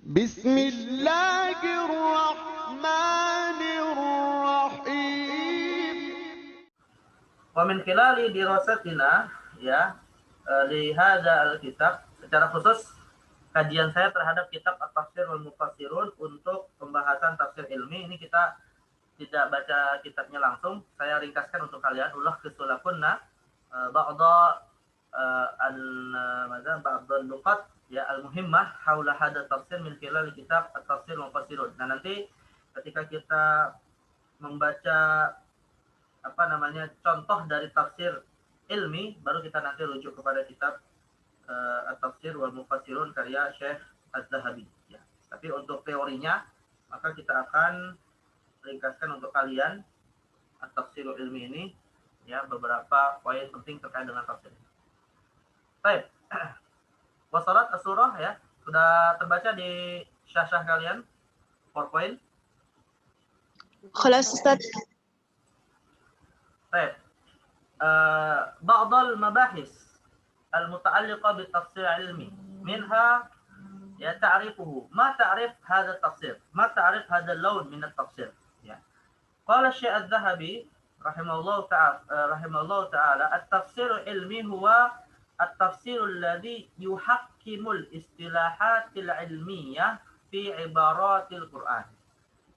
بسم الله الرحمن الرحيم. Wa min khilali dirasatina ya li hadza al-kitab, secara khusus kajian saya terhadap kitab At-Tafsir wal Mufassirun untuk pembahasan tafsir ilmi. Ini kita tidak baca kitabnya langsung, saya ringkaskan untuk kalian. Ulah kesulakunna ba'dha al-luqat ya al-muhimmah haula hadza tafsir min khilal kitab At-Tafsir wal Mufassirun. Nah, nanti ketika kita membaca contoh dari tafsir ilmi, baru kita nanti rujuk kepada kitab At-Tafsir wal Mufassirun karya Syekh Az-Zahabi ya. Tapi untuk teorinya maka kita akan ringkaskan untuk kalian At-Tafsirul ilmi ini ya, beberapa poin penting terkait dengan tafsir. Baik. Wasalat as-surah ya, sudah terbaca di syashah kalian PowerPoint? خلاص Ustaz. طيب بعض المباحث المتعلقة بالتفسير العلمي منها تعريفه. ما تعرف هذا التفسير؟ ما تعرف هذا اللون من التفسير؟ قال الشيخ الذهبي رحمه الله تعالى التفسير العلمي هو التفسير الذي يحكم الاصطلاحات العلمية في عبارات القرآن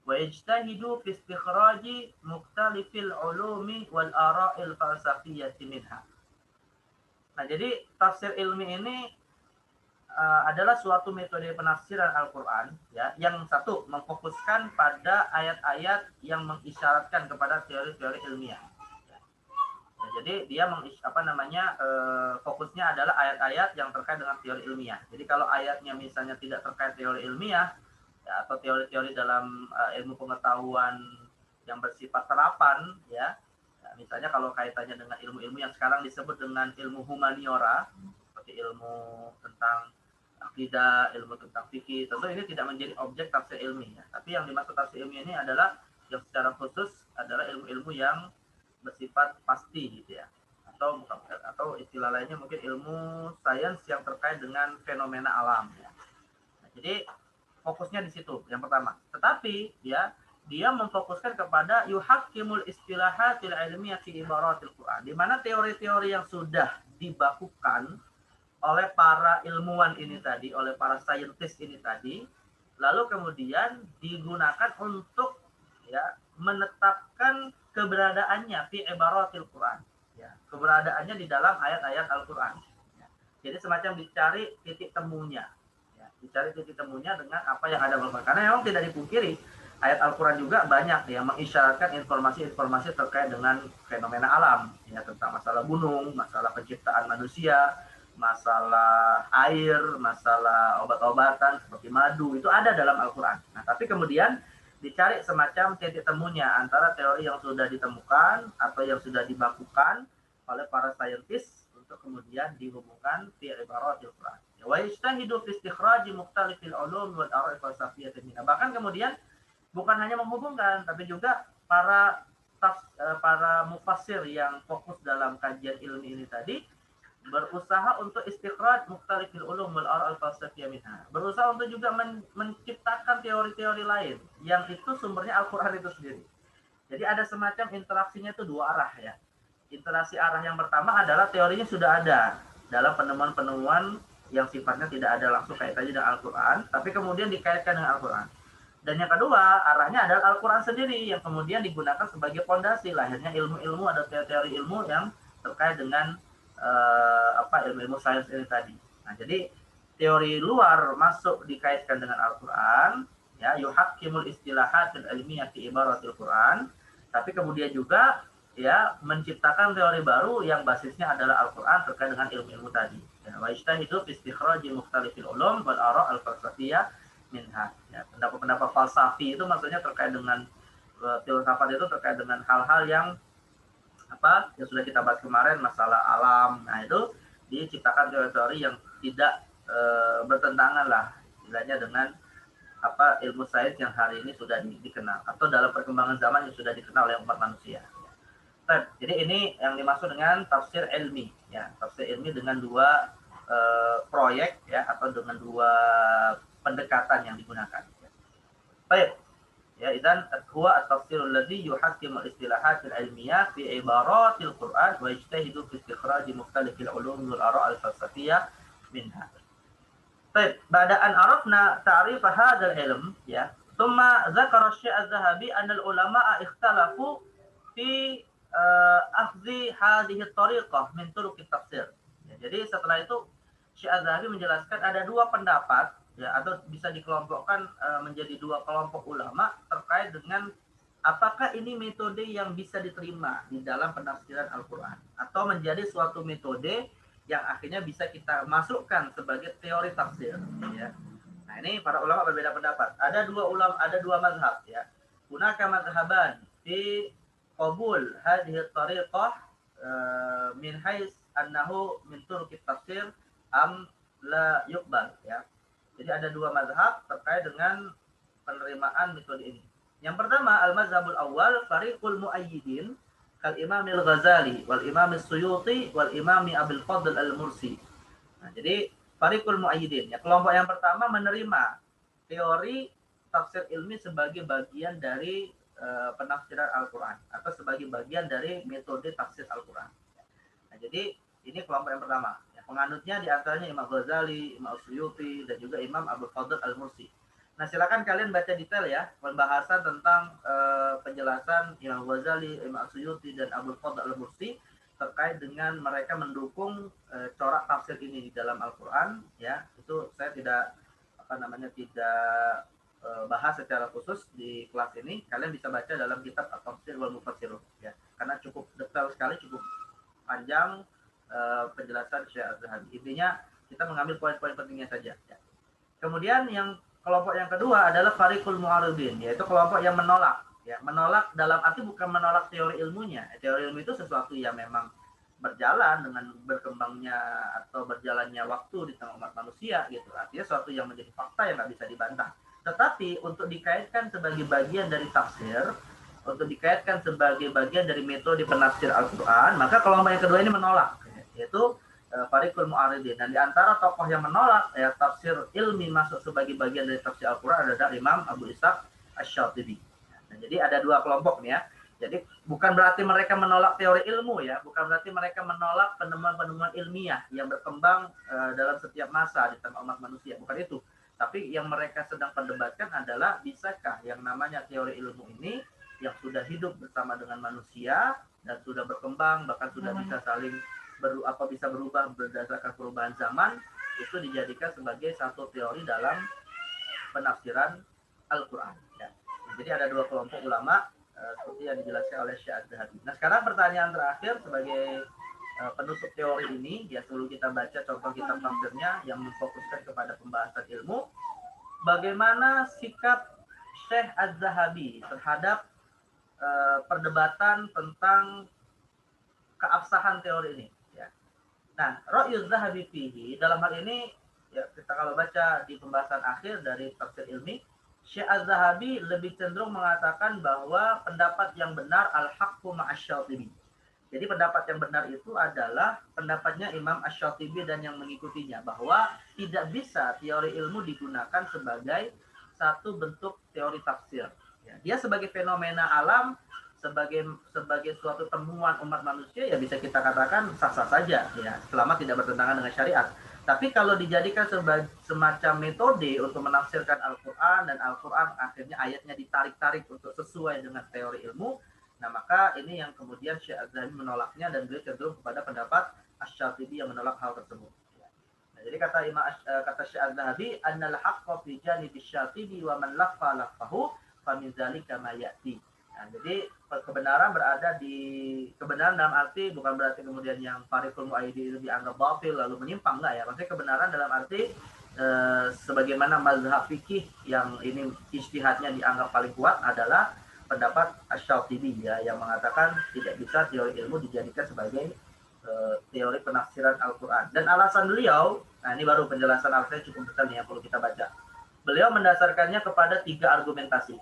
ويجتهد في استخراج مختلف العلوم والآراء الفلسفية منها. Nah, jadi tafsir ilmi ini adalah suatu metode penafsiran Al-Quran ya, yang satu memfokuskan pada ayat-ayat yang mengisyaratkan kepada teori-teori ilmiah. Nah, jadi dia fokusnya adalah ayat-ayat yang terkait dengan teori ilmiah. Jadi kalau ayatnya misalnya tidak terkait teori ilmiah ya, atau teori-teori dalam ilmu pengetahuan yang bersifat terapan ya, misalnya kalau kaitannya dengan ilmu-ilmu yang sekarang disebut dengan ilmu humaniora, seperti ilmu tentang akidah, ilmu tentang fikih, tentu ini tidak menjadi objek tafsir ilmi ya. Tapi yang dimaksud tafsir ilmi ini adalah yang secara khusus adalah ilmu-ilmu yang bersifat pasti gitu ya, atau istilah lainnya mungkin ilmu sains yang terkait dengan fenomena alam ya. Nah, jadi fokusnya di situ yang pertama. Tetapi ya, dia memfokuskan kepada yuhakkimul istilahatil ilmiyah fi ibaratil Quran, di mana teori-teori yang sudah dibakukan oleh para ilmuwan ini tadi, oleh para saintis ini tadi, lalu kemudian digunakan untuk ya menetapkan keberadaannya fi ibaratil Quran ya, keberadaannya di dalam ayat-ayat Al-Quran ya. Jadi semacam dicari titik temunya ya, dicari titik temunya dengan apa yang ada Al-Quran, karena memang tidak dipungkiri ayat Al-Quran juga banyak yang mengisyaratkan informasi-informasi terkait dengan fenomena alam ya, tentang masalah gunung, masalah penciptaan manusia, masalah air, masalah obat-obatan seperti madu, itu ada dalam Al-Quran. Nah, tapi kemudian dicari semacam titik temunya antara teori yang sudah ditemukan atau yang sudah dibakukan oleh para saintis untuk kemudian dihubungkan fi ibaratil Quran. Wa yajtahidu fi istikhraj mukhtalifil ulum wal ara'i falsafiyyah minha. Bahkan kemudian bukan hanya menghubungkan, tapi juga para mufassir yang fokus dalam kajian ilmi ini tadi berusaha untuk istikhraj mukhtalifil ulum wal ara' al-falsafiyyah minha. Berusaha untuk juga menciptakan teori-teori lain yang itu sumbernya Al-Qur'an itu sendiri. Jadi ada semacam interaksinya itu dua arah ya. Interaksi arah yang pertama adalah teorinya sudah ada dalam penemuan-penemuan yang sifatnya tidak ada langsung kaitannya dengan Al-Qur'an, tapi kemudian dikaitkan dengan Al-Qur'an. Dan yang kedua, arahnya adalah Al-Qur'an sendiri yang kemudian digunakan sebagai fondasi lahirnya ilmu-ilmu atau teori-teori ilmu yang terkait dengan ilmu-ilmu sains ini tadi. Nah, jadi teori luar masuk dikaitkan dengan Al-Quran, ya, yuhakkimul istilahatil ilmiyah fi ibaratil Quran, tapi kemudian juga ya menciptakan teori baru yang basisnya adalah Al-Quran terkait dengan ilmu-ilmu tadi. Wa yajtahidu fi istikhraji mukhtalifil ulum wal ara' al-falsafiyyah minha. Ya, pendapat-pendapat falsafi itu maksudnya terkait dengan filsafat, itu terkait dengan hal-hal yang yang sudah kita bahas kemarin, masalah alam. Nah, itu diciptakan teori-teori yang tidak bertentangan lah istilahnya dengan ilmu sains yang hari ini sudah dikenal atau dalam perkembangan zaman yang sudah dikenal oleh umat manusia. Jadi ini yang dimaksud dengan tafsir ilmi ya, tafsir ilmi dengan dua proyek ya, atau dengan dua pendekatan yang digunakan. Baik. Ya, idzan huwa at-tafsirul ladzi yuhakkimu al-istilahat al-ilmiyah fi ibaratil Qur'an wa yajtahidu fi istikhraj mukhtalifil ulum wal ara' al-falsafiyyah minha. Baik, ba'da an arafna ta'rif hadzal ilm, ya, thumma dzakara Syekh Az-Zahabi anna al-ulama'a ikhtalafu fi akhdhi hadhihi at-tariqah min turuq at-tafsir. Ya, jadi setelah itu Syekh Az-Zahabi menjelaskan ada dua pendapat, ya, atau bisa dikelompokkan menjadi dua kelompok ulama terkait dengan apakah ini metode yang bisa diterima di dalam penafsiran Al-Qur'an atau menjadi suatu metode yang akhirnya bisa kita masukkan sebagai teori tafsir, ya. Nah, ini para ulama berbeda pendapat. Ada dua mazhab, ya. Hunaka mazhaban fi qabul hadhihi tariqah min hais annahu min turuqit tafsir am la yuqbal, ya. Jadi ada dua mazhab terkait dengan penerimaan metode ini. Yang pertama, al-mazhabul awal fariqul muayyidin kal Imam al-Ghazali wal Imam as-Suyuti wal Imam Abul Fadl al-Mursi. Nah, jadi fariqul muayyidin, ya, kelompok yang pertama menerima teori tafsir ilmi sebagai bagian dari penafsiran Al-Qur'an atau sebagai bagian dari metode tafsir Al-Qur'an. Nah, jadi ini kelompok yang pertama. Ya, penganutnya diantaranya Imam Ghazali, Imam As-Suyuti dan juga Imam Abul Fadl al-Mursi. Nah, silakan kalian baca detail, ya, pembahasan tentang penjelasan Imam Ghazali, Imam Suyuti dan Abul Fadl al-Mursi terkait dengan mereka mendukung corak tafsir ini di dalam Al-Qur'an, ya. Itu saya tidak tidak bahas secara khusus di kelas ini. Kalian bisa baca dalam kitab At-Tafsir wal Mufassirun, ya. Karena cukup detail sekali, cukup panjang penjelasan Syekh Az-Zahabi. Intinya kita mengambil poin-poin pentingnya saja, ya. Kemudian yang kelompok yang kedua adalah fariqul mu'aridin, yaitu kelompok yang menolak, ya, menolak dalam arti bukan menolak teori ilmunya. Teori ilmu itu sesuatu yang memang berjalan dengan berkembangnya atau berjalannya waktu di tengah umat manusia, gitu. Artinya sesuatu yang menjadi fakta yang nggak bisa dibantah. Tetapi untuk dikaitkan sebagai bagian dari tafsir, untuk dikaitkan sebagai bagian dari metode penafsir Al-Qur'an, maka kelompok yang kedua ini menolak, yaitu fariqul mu'aridin. Dan di antara tokoh yang menolak, ya, tafsir ilmi masuk sebagai bagian dari tafsir Al-Qur'an adalah Imam Abu Ishaq Asy-Syatibi. Nah, jadi ada dua kelompok nih, ya. Jadi bukan berarti mereka menolak teori ilmu, ya, bukan berarti mereka menolak penemuan-penemuan ilmiah yang berkembang dalam setiap masa di tengah umat manusia, bukan itu. Tapi yang mereka sedang perdebatkan adalah bisakah yang namanya teori ilmu ini yang sudah hidup bersama dengan manusia dan sudah berkembang, bahkan sudah bisa saling bisa berubah berdasarkan perubahan zaman, itu dijadikan sebagai satu teori dalam penafsiran Al-Qur'an, ya. Jadi ada dua kelompok ulama seperti yang dijelaskan oleh Syekh Az-Zahabi. Nah, sekarang pertanyaan terakhir sebagai penutup teori ini, ya, sebelum kita baca contoh kitab tafsirnya yang memfokuskan kepada pembahasan ilmu, bagaimana sikap Syekh Az-Zahabi terhadap perdebatan tentang keabsahan teori ini. Nah, ra'yuz Zahabi fihi, dalam hal ini, ya, kita kalau baca di pembahasan akhir dari tafsir ilmi, Syekh Az-Zahabi lebih cenderung mengatakan bahwa pendapat yang benar al-haqqu ma'asy-Syatibi. Jadi pendapat yang benar itu adalah pendapatnya Imam Asy-Syatibi dan yang mengikutinya, bahwa tidak bisa teori ilmu digunakan sebagai satu bentuk teori tafsir. Ya, dia sebagai fenomena alam, sebagai suatu temuan umat manusia, ya bisa kita katakan sah-sah saja, ya, selama tidak bertentangan dengan syariat. Tapi kalau dijadikan semacam metode untuk menafsirkan Al-Qur'an dan Al-Qur'an akhirnya ayatnya ditarik-tarik untuk sesuai dengan teori ilmu, nah maka ini yang kemudian Syekh Az-Zahabi menolaknya dan beliau cenderung kepada pendapat Asy-Syatibi yang menolak hal tersebut. Nah, jadi kata Syekh Az-Zahabi, annal haqqa fi janibi Asy-Syatibi wa man laffa laffahu fa min dzalika ma ya'ti. Nah, jadi kebenaran kebenaran dalam arti bukan berarti kemudian yang fariqul mu'ayyidin itu dianggap batil lalu menyimpang, enggak, ya. Maksudnya kebenaran dalam arti sebagaimana mazhab fikih yang ini ijtihadnya dianggap paling kuat adalah pendapat Asy-Syatibi, ya, yang mengatakan tidak bisa teori ilmu dijadikan sebagai teori penafsiran Al-Qur'an. Dan alasan beliau, nah ini baru penjelasan alasannya cukup detail nih yang perlu kita baca. Beliau mendasarkannya kepada 3 argumentasi.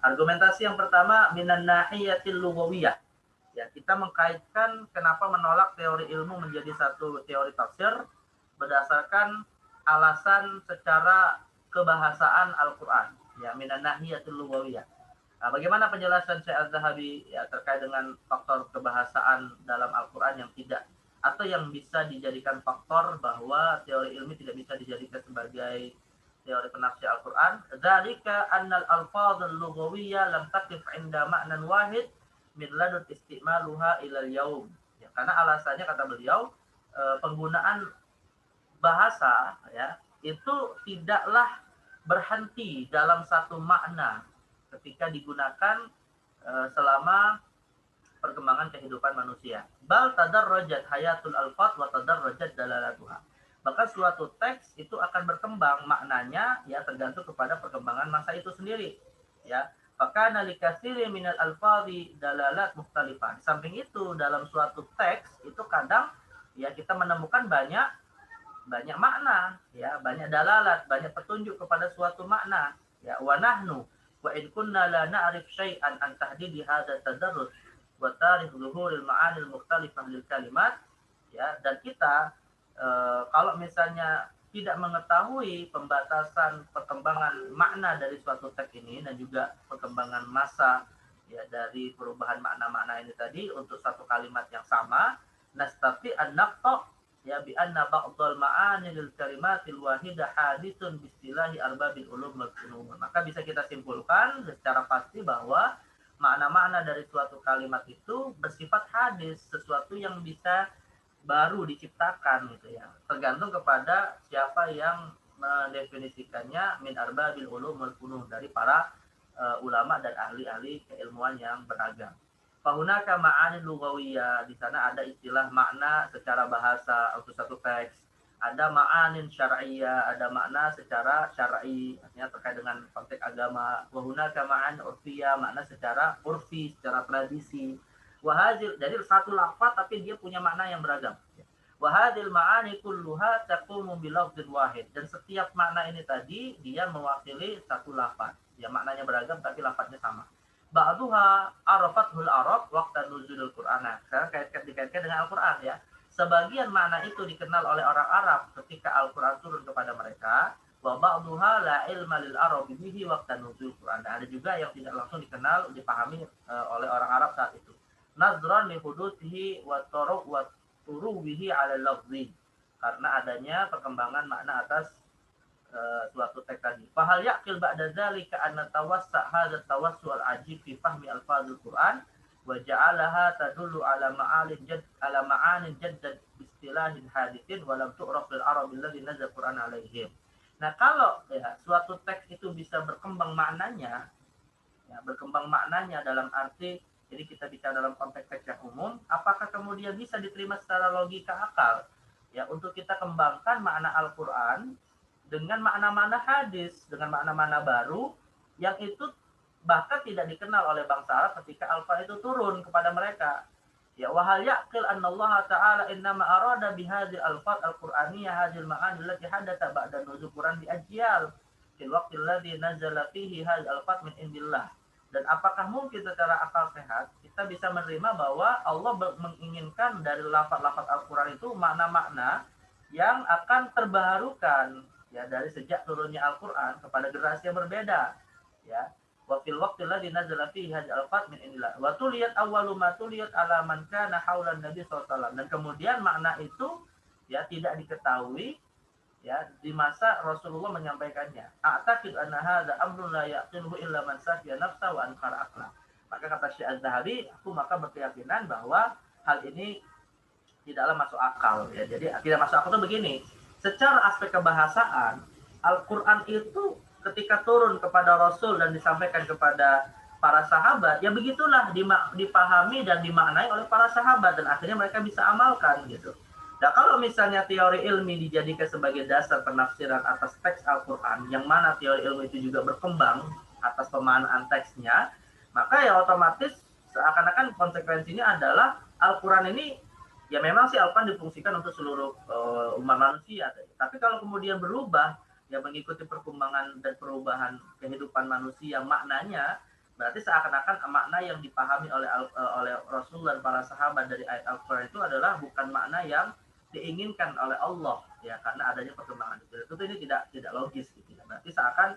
Argumentasi yang pertama minan nahiyatil lughawiyah. Ya, kita mengkaitkan kenapa menolak teori ilmu menjadi satu teori tafsir berdasarkan alasan secara kebahasaan Al-Qur'an, ya minan nahiyatul lughawiyah. Nah, bagaimana penjelasan Syekh Az-Zahabi ya terkait dengan faktor kebahasaan dalam Al-Qur'an yang tidak atau yang bisa dijadikan faktor bahwa teori ilmi tidak bisa dijadikan sebagai teori penafsir Al-Qur'an. Dzalika annal alfadz al-lughawiyyah lam taqif 'inda ma'nan wahid min ladun istimaluha ila al-yaum. Ya, karena alasannya kata beliau penggunaan bahasa ya itu tidaklah berhenti dalam satu makna ketika digunakan selama perkembangan kehidupan manusia. Bal tadarrajat hayatul alfaz wa tadarrajat dalalatuha. Maka suatu teks itu akan berkembang maknanya ya tergantung kepada perkembangan masa itu sendiri. Ya, fakana likatsiri minal alfazi dalalat mukhtalifah. Samping itu dalam suatu teks itu kadang ya kita menemukan banyak makna, ya, banyak dalalat, banyak petunjuk kepada suatu makna. Ya, wa nahnu wa in kunna la na'rif syai'an an tahdidi hadha tadarrus wa tarikh zuhuril ma'anil mukhtalifah lil kalimat, ya, dan kita kalau misalnya tidak mengetahui pembatasan perkembangan makna dari suatu teks ini dan juga perkembangan masa ya dari perubahan makna-makna ini tadi untuk satu kalimat yang sama, nastati an-naqta ya bi anna ba'dal ma'ani lil kalimatil wahidah haditsun bi istilahi arbabil ulum wal funun. Maka bisa kita simpulkan secara pasti bahwa makna-makna dari suatu kalimat itu bersifat hadis, sesuatu yang bisa baru diciptakan gitu ya. Tergantung kepada siapa yang mendefinisikannya min arbabil ulum wal funun, dari para ulama dan ahli-ahli keilmuan yang beragam. Fahunaka ma'ani lughawiyah, di sana ada istilah makna secara bahasa untuk satu teks. Ada ma'anin syar'iyyah, ada makna secara syar'i, artinya terkait dengan konteks agama. Wahunaka ma'an urfiyah, makna secara urfi, secara tradisi. Wahadil, jadi satu lafaz tapi dia punya makna yang beragam. Wahadil ma'ani kulluha taqumu bilafdzin wahid, dan setiap makna ini tadi dia mewakili satu lafaz. Ya, maknanya beragam tapi lafaznya sama. Ba'duha arafathul arab waqta nuzulul Qur'an. Sekarang dikaitkan dengan Al-Qur'an ya. Sebagian makna itu dikenal oleh orang Arab ketika Al-Qur'an turun kepada mereka. Wa ba'duha la ilma lil arabi bihi waqta nuzulul Qur'an. Ada juga yang tidak langsung dikenal, dipahami oleh orang Arab saat itu. Nazran li huduthihi wa turuwihi 'ala lafzi. Karena adanya perkembangan makna atas suatu teks tadi. Fahal yaqil ba'da dzalika anna tawassa' hadha tawassul al-ajib fi fahmi alfazul Qur'an wa ja'alaha tadullu ala ma'anin jaddad istilahin hadithin wa lam tu'raf lil arab alladhi nazala Qur'an alaihim. Nah, kalau ya suatu teks itu bisa berkembang maknanya, ya, berkembang maknanya dalam arti jadi kita bicara dalam konteks teks yang umum, apakah kemudian bisa diterima secara logika akal ya untuk kita kembangkan makna Al-Qur'an dengan makna-makna hadis, dengan makna-makna baru yang itu bahkan tidak dikenal oleh bangsa Arab ketika Al-Qur'an itu turun kepada mereka. Ya, wa hal yaqil anna Allah Ta'ala innama arada bihadhil alfaz al-Qur'aniyah hadhil ma'ani allati hadatha ba'da nuzul Qur'an bi ajyal fil waqti alladhi nazala fihi hadhil alfaz min indillah. Dan apakah mungkin secara akal sehat kita bisa menerima bahwa Allah menginginkan dari lafaz-lafaz Al-Qur'an itu makna-makna yang akan terbaharukan ya dari sejak turunnya Al-Qur'an kepada generasi yang berbeda ya. Wa fil waqti alladhi nazala fihi hadhil alfaz min indillah wa tuliyat awwalu ma tuliyat ala man kana haulan nabi sallallahu alaihi wasallam, dan kemudian makna itu ya tidak diketahui ya di masa Rasulullah menyampaikannya. A'taqid anna hadza amrun la yaqiluhu illa man safiya nafsa wa ankara aqla. Maka kata Syekh Az-Zahabi, aku maka berkeyakinan bahwa hal ini tidaklah masuk akal ya. Jadi tidak masuk akal itu begini. Secara aspek kebahasaan, Al-Qur'an itu ketika turun kepada Rasul dan disampaikan kepada para sahabat, ya begitulah dipahami dan dimaknai oleh para sahabat dan akhirnya mereka bisa amalkan gitu. Nah, kalau misalnya teori ilmi dijadikan sebagai dasar penafsiran atas teks Al-Qur'an, yang mana teori ilmu itu juga berkembang atas pemahaman teksnya, maka ya otomatis seakan-akan konsekuensinya adalah Al-Qur'an ini ya memang sih Al-Qur'an difungsikan untuk seluruh umat manusia. Tapi kalau kemudian berubah, ya mengikuti perkembangan dan perubahan kehidupan manusia maknanya, berarti seakan-akan makna yang dipahami oleh Rasul dan para sahabat dari ayat Al-Qur'an itu adalah bukan makna yang diinginkan oleh Allah ya, karena adanya perkembangan itu. Tentu ini tidak logis gitu. Nah, Berarti seakan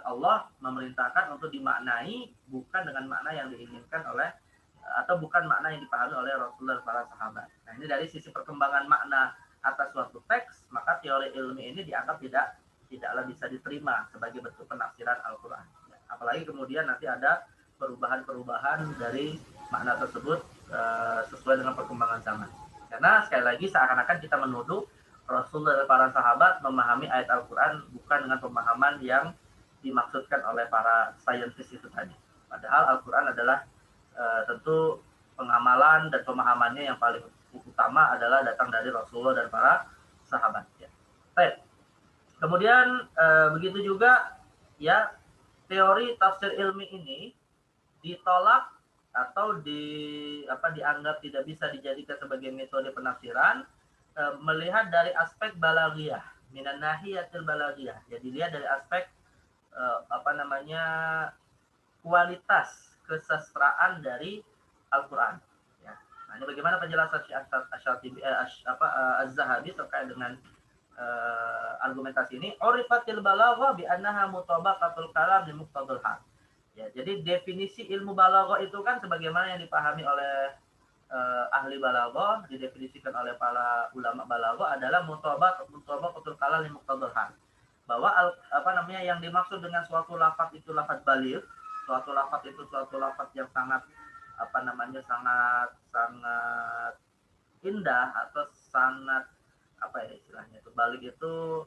Allah memerintahkan untuk dimaknai bukan dengan makna yang diinginkan oleh atau bukan makna yang dipahami oleh Rasulullah dan para sahabat. Nah, ini dari sisi perkembangan makna atas suatu teks, maka teori ilmi ini dianggap tidaklah bisa diterima sebagai bentuk penafsiran Al-Quran. Apalagi kemudian nanti ada perubahan-perubahan dari makna tersebut sesuai dengan perkembangan zaman. Karena sekali lagi seakan-akan kita menuduh Rasulullah dan para sahabat memahami ayat Al-Quran bukan dengan pemahaman yang dimaksudkan oleh para saintis itu tadi. Padahal Al-Quran adalah tentu pengamalan dan pemahamannya yang paling utama adalah datang dari Rasulullah dan para sahabat. Ya. Baik. Kemudian begitu juga ya teori tafsir ilmi ini ditolak atau dianggap tidak bisa dijadikan sebagai metode penafsiran melihat dari aspek balaghiyah, minan nahiyatil balaghiyah. Jadi lihat dari aspek kualitas kesastraan dari Al-Quran. Ya. Nah, ini bagaimana penjelasan Az-Zahabi terkait dengan argumentasi ini? Urifatil balaghah bi annaha mutabaqatul kalam li muqtadil hal. Ya, jadi definisi ilmu balaghah itu kan sebagaimana yang dipahami oleh ahli balaghah, didefinisikan oleh para ulama balaghah adalah mutabaqatul kalam li muqtadil hal. Bahwa yang dimaksud dengan suatu lafaz itu lafaz baligh, suatu lafaz itu suatu lafaz yang sangat sangat indah atau sangat istilahnya itu baligh itu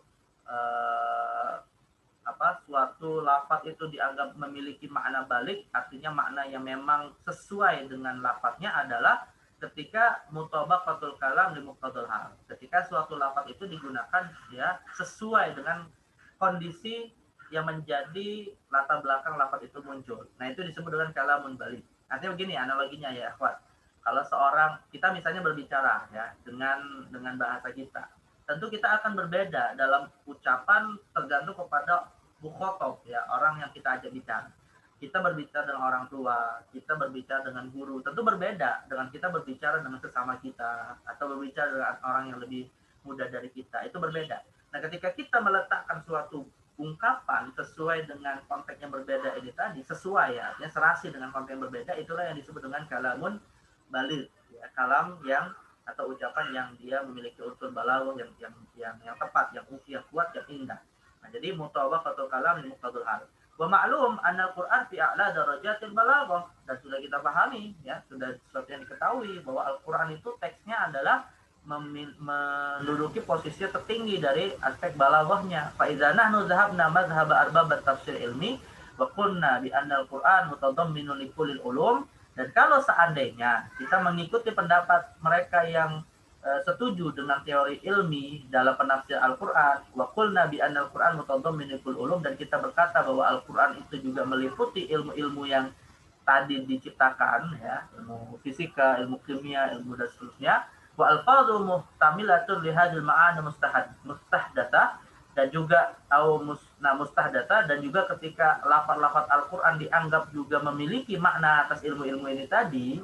suatu lafaz itu dianggap memiliki makna baligh, artinya makna yang memang sesuai dengan lafaznya adalah ketika mutabaqatul kalam li muqtadil hal. Ketika suatu lafaz itu digunakan ya sesuai dengan kondisi yang menjadi latar belakang lafaz itu muncul. Nah, itu disebut dengan kalamun baligh. Artinya begini analoginya ya, akhwat. Kalau kita misalnya berbicara ya dengan bahasa kita, tentu kita akan berbeda dalam ucapan tergantung kepada mukhatab ya, orang yang kita ajak bicara. Kita berbicara dengan orang tua, kita berbicara dengan guru, tentu berbeda dengan kita berbicara dengan sesama kita atau berbicara dengan orang yang lebih muda dari kita. Itu berbeda. Nah, ketika kita meletakkan suatu ungkapan sesuai dengan konteks yang berbeda ini tadi, sesuai ya, artinya serasi dengan konteks yang berbeda, itulah yang disebut dengan kalamun baligh, ya, kalam yang atau ucapan yang dia memiliki unsur balaghah yang tepat, yang kuat, yang indah. Nah, jadi mutabaqatul kalam li muqtadil hal. Wa ma'lum anna al-Qur'an fi a'la darajatil balaghah, dan sudah kita pahami ya, sudah sesuatu yang diketahui bahwa Al-Qur'an itu teksnya adalah menduduki posisi tertinggi dari aspek balaghahnya. Fa idza nahnu dhahabna madhhab arbab tafsir ilmi wa qulna bi anna al-Qur'an mutadamminun li kullil ulum, dan kalau seandainya kita mengikuti pendapat mereka yang setuju dengan teori ilmi dalam penafsir Al-Qur'an, wa qulna bi anna al-Qur'an mutadamminun li kullil ulum, dan kita berkata bahwa Al-Qur'an itu juga meliputi ilmu-ilmu yang tadi diciptakan ya, ilmu fisika, ilmu kimia, ilmu dan seterusnya. Wa alfadhu muhtamilatun li hadhil ma'ani mustahdatha, dan juga mustahdatha, dan juga ketika lafaz-lafaz Al-Qur'an dianggap juga memiliki makna atas ilmu-ilmu ini tadi,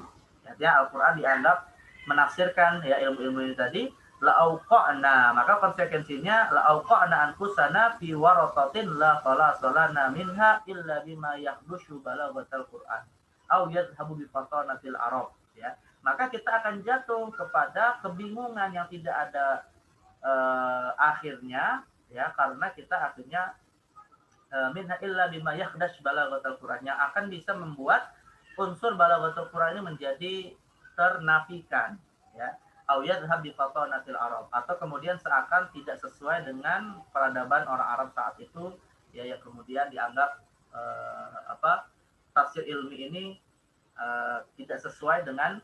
ya Al-Qur'an dianggap menafsirkan ya ilmu-ilmu ini tadi, la auqa'na, maka konsekuensinya la auqa'na anfusana fi waratatin la khalasalana minha illa bima yahdushu balaghatal Qur'an au yadhhabu bi fatanatil arab, ya. Maka kita akan jatuh kepada kebingungan yang tidak ada akhirnya ya, karena kita akhirnya minha illa bima yakhdash balaghatul Qur'an, yang akan bisa membuat unsur balaghatul Qur'an ini menjadi ternafikan ya, au yadhhab bi fatanatil arab, atau kemudian seakan tidak sesuai dengan peradaban orang Arab saat itu ya, yang kemudian dianggap tafsir ilmi ini tidak sesuai dengan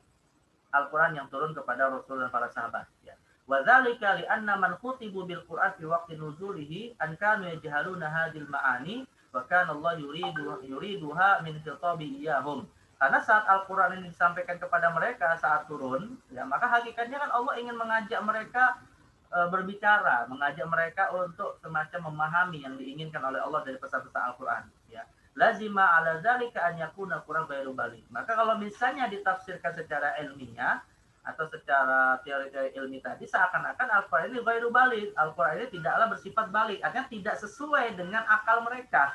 Al-Quran yang turun kepada Rasul dan para sahabat. Ya. Wa dzalika li anna man khutibu bil Qur'an fi waqti nuzulihi an kanu yajhaluna hadhil ma'ani wa kana Allah yuriduha min khitabi iyyahum. Karena saat Al-Quran ini disampaikan kepada mereka saat turun, ya, maka hakikatnya kan Allah ingin mengajak mereka berbicara, mengajak mereka untuk semacam memahami yang diinginkan oleh Allah dari pesan-pesan Al-Quran. Ya. Lazima ala dzalika an yakuna Qur'an ghairu baligh. Maka kalau misalnya ditafsirkan secara ilmiah, atau secara teori-teori ilmi tadi seakan-akan Al-Quran ini ghairu balik. Al-Quran ini tidaklah bersifat balik, artinya tidak sesuai dengan akal mereka.